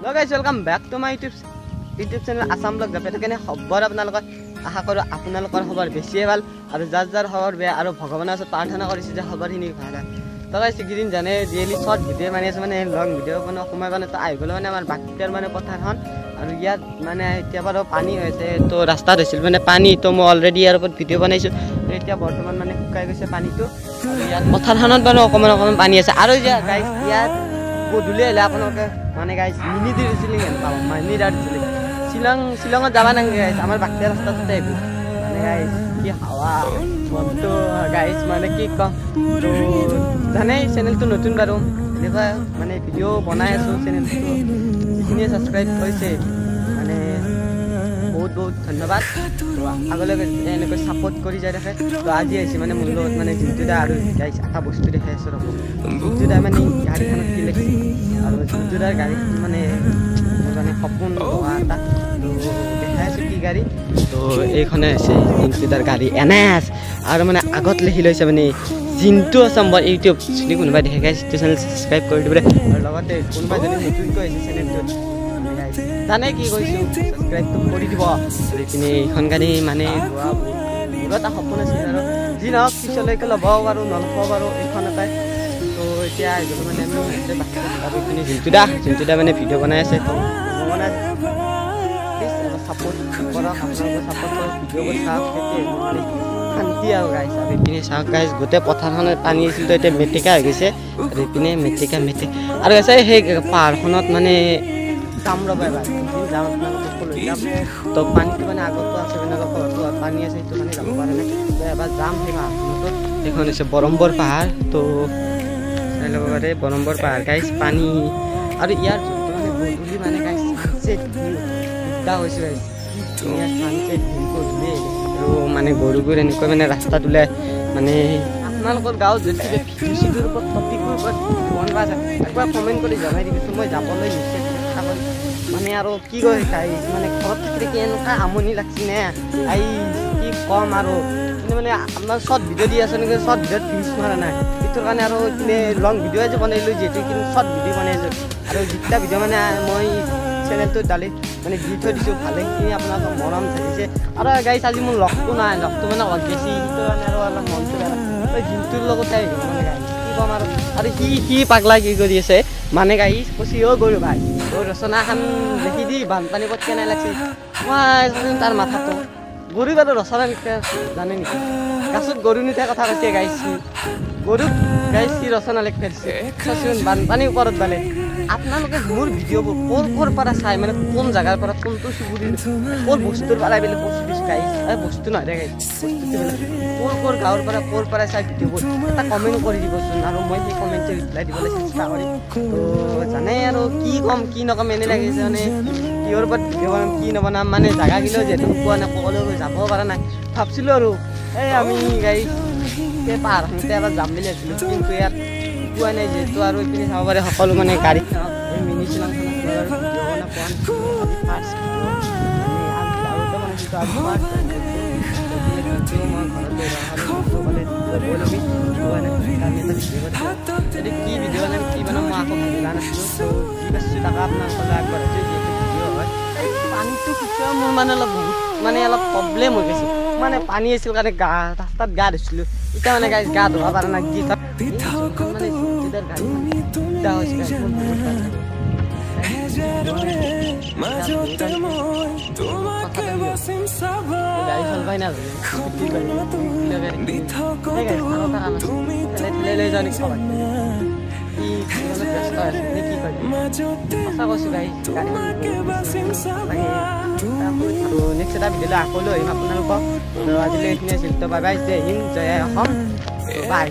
guys, welcome back to my YouTube channel Assam Vlog Japan kene খবৰ আপোনালোকৰ আশা কৰো আপোনালোকৰ খবৰ বেছি ভাল আৰু যাৰ খবৰ বেয়া আৰু ভগৱানৰ ওচৰত প্ৰাৰ্থনা কৰিছে যে খবৰখিনি ভাল হয় তো guys কিদিন জানে ডেইলি শর্ট ভিডিও মানে আছে মানে লং ভিডিও কোনো সময় মানে তো আই গলে মানে আমাৰ বাকিটাৰ মানে পথাৰখন আৰু ইয়াত মানে এতিয়া বাৰু পানী হৈছে তো ৰাস্তাত হৈছিল মানে পানী তো মই অলৰেডি ইয়াৰ ওপৰত ভিডিও বনাইছো এতিয়া বৰ্তমান মানে শুকাই গৈছে পানীটো ইয়াত পথাৰখনত বাৰু অকমান পানী আছে আৰু গাইস ইয়াত গধূলি হলে আপোনালোকে মানে গাইস মিনি দিছিলি পাব মিনি দিছিলি শিলঙত যাবা নাগে গাইস আমাৰ বাকিটা ৰাস্তাতে আহিব মানে গাইস কি হাৱা মনটো গাইস মানে কি কম তো জানে চ্যানেলটো নতুন বাৰু এনেকুৱা মানে ভিডিও বনাই আছো চ্যানেলটো যিখিনি সাবস্ক্ৰাইব কৰিছে মানে বহুত ধন্যবাদ তো আগলৈ এনেকৈ সাপোৰ্ট কৰি যাই ৰাখে তো আজি আহিছে মানে মোৰ লগত মানে জিন্তুদা আৰু গাইস এটা বস্তু দেখাই আছো ৰব জিন্তুদা মানে গাড়ীখনত কি লিখি আৰু জিন্তুদাৰ গাড়ী মানে মানে সপোন এটা তো দেখাই আছো কি গাড়ী তো এইখনে আছে জিন্তুদাৰ গাড়ী এনএস আৰু মানে আগত লিখি লৈছে মানে জিন্তু আছাম ইউটিউব যদি কোনোবাই দেখে গাইস চেনেল সাবস্ক্রাইব কৰি দিবলে আৰু লগতে কোনোবাই যদি নতুনকৈ আহিছে চেনেলটো জানে কি কৈছো সাবস্ক্ৰাইব তো কৰি দিব এইখিনি এখন গাড়ী মানে এটা সপোন আছে আৰু যি নহওক পিছলৈকে ল'ব আৰু নল'ব বাৰু এইখন এটাই তো এতিয়া আহিব মানে আমি বাকী এইখিনি জিন্তুদা মানে ভিডিও বনাই আছে তো মানে সাপোর্ট কৰক আপোনালোকে সাপোৰ্ট কৰক ভিডিওবোৰ চাওক তেতিয়া শান্তি আৰু গাইস আৰু এইপিনে চাওক গাইস গোটেই পথাৰখনত পানী আছিল তো এতিয়া মেটিকা হৈ গৈছে আৰু এইপিনে মেটিকা আৰু আছে সেই পাহাৰখনত মানে যাম ৰবা এবাৰ যাম আপোনালোকক ক'লৈ যাম তো পানীটো মানে আগতো আছে মানে অলপ পানী আছে সেইটো মানে যাব পৰা নাই তো এবাৰ যাম সেই পাহাৰখনত এখন আছে বৰম্বৰ পাহাৰ তো চাই ল'ব পাৰে বৰম্বৰ পাহাৰ গাইস পানী আৰু ইয়াৰ মানে গধূলি মানে গাইস সানছেট ভিউটা হৈছে গাইস ধুনীয়া সানছেট ভিউ গধূলি আৰু মানে গৰুবোৰ এনেকৈ মানে ৰাস্তাত ওলাই মানে আপোনালোকৰ গাঁৱত যদি ভিডিঅ'ৰ ওপৰত টপিকৰ ওপৰত বনবা যায় একবাৰ কমেণ্ট কৰি জনাই দিবিচোন মই যাবলৈ নিশ্চয় চেষ্টা কৰিম মানে আৰু কি কয় গাইস মানে ঘৰত থাকি কি এনেকুৱা আমনি লাগছি নে আই কি কম আৰু কিন্তু মানে আপোনাৰ শৰ্ট ভিডিও দি আছে নেকি শৰ্ট ভিডিওত ভিউজ মাৰা নাই এইটোৰ কাৰণে আৰু ইপিনে লং ভিডিও যে বনাইলো যিহেতু কিন্তু শৰ্ট ভিডিও বনাইছো আৰু যিটা ভিডিও মানে মই চেনেলটো ডালি মানে দি থৈ দিছো ভালেখিনি আপোনালোকৰ মৰম থাকিছে আৰু গাইস আজি মোৰ লগটো নাই লগটো মানে অলপ বেছি সেইটো কাৰণে আৰু অলপ মনটো বেয়া জিন্তুৰ লগত আহি গ'ল মানে গাইস কি ক'ম আৰু সি পাগলা কি কৰি আছে মানে গাইস কৈছি অ গৰু ভাই অ ৰচনাখন দেখি দি বানপানী ক'ত কেনে লাগছে মই তাৰ মাথাটো গৰু বাৰু ৰচনা লিখে জানে নেকি গাছত গৰু নিতে কথা কৈছে গাইস গৰু গাইস কি ৰচনা লিখে দিছে চোন বানপানীৰ ওপৰত বালে আপোনালোকে মোৰ ভিডিঅ'বোৰ ক'ৰ পৰা চাই মানে কোন জায়গাৰ পৰা কোনটো চুবুৰী ক'ৰ বস্তুৰ পৰা বেলে বস্তু দিছ গাইস বস্তু নহয় দে গাইস ক'ৰ গাঁৱৰ পৰা ক'ৰ পৰা চাই ভিডিঅ'বোৰ এটা কমেণ্ট কৰি দিবচোন আৰু মই সেই কমেণ্টে ৰিপ্লাই দিবলৈ চেষ্টা কৰিম তো জানে আৰু কি ক'ম কি নকম এনে লাগিছে মানে কিহৰ ওপৰত ভিডিঅ' বনাম কি নবনাম মানে জাগাগিলেও যিহেতু পোৱা নাই ক'লৈ যাব পৰা নাই ভাবছিলোঁ আৰু এই আমি গাইস সেই পাহাৰখনতে এবাৰ যাম বুলি ভাবিছিলোঁ কিন্তু ইয়াত পোৱা নাই যিহেতু আৰু এইপিনে চাব পাৰে সকলো মানে গাড়ী এই মিনি শ্বিলংখনত কি ভিডিঅ' বনাম কি বনাম মই আকৌ ভাবি নাছিলোঁ টকা আপোনালোকৰ আগবঢ়াইছোঁ যিহেতু ভিডিঅ' হয় পানীটো খুচুৰা মোৰ মানে অলপ প্ৰব্লেম হৈ গৈছে মানে পানী আছিল কাৰণে ৰাস্তাত গা ধুইছিলোঁ এতিয়া মানে গাইস গা ধোৱা পৰা নাই কি মানে জিন্তুদাৰ গাড়ী নেক্সট এটা ভিডিঅ'লৈ আকৌ লৈ আহিম আপোনালোকক আজিলৈ এইখিনি আছিল তো বাই বাই জয় হিন্দ জয় অসম বাই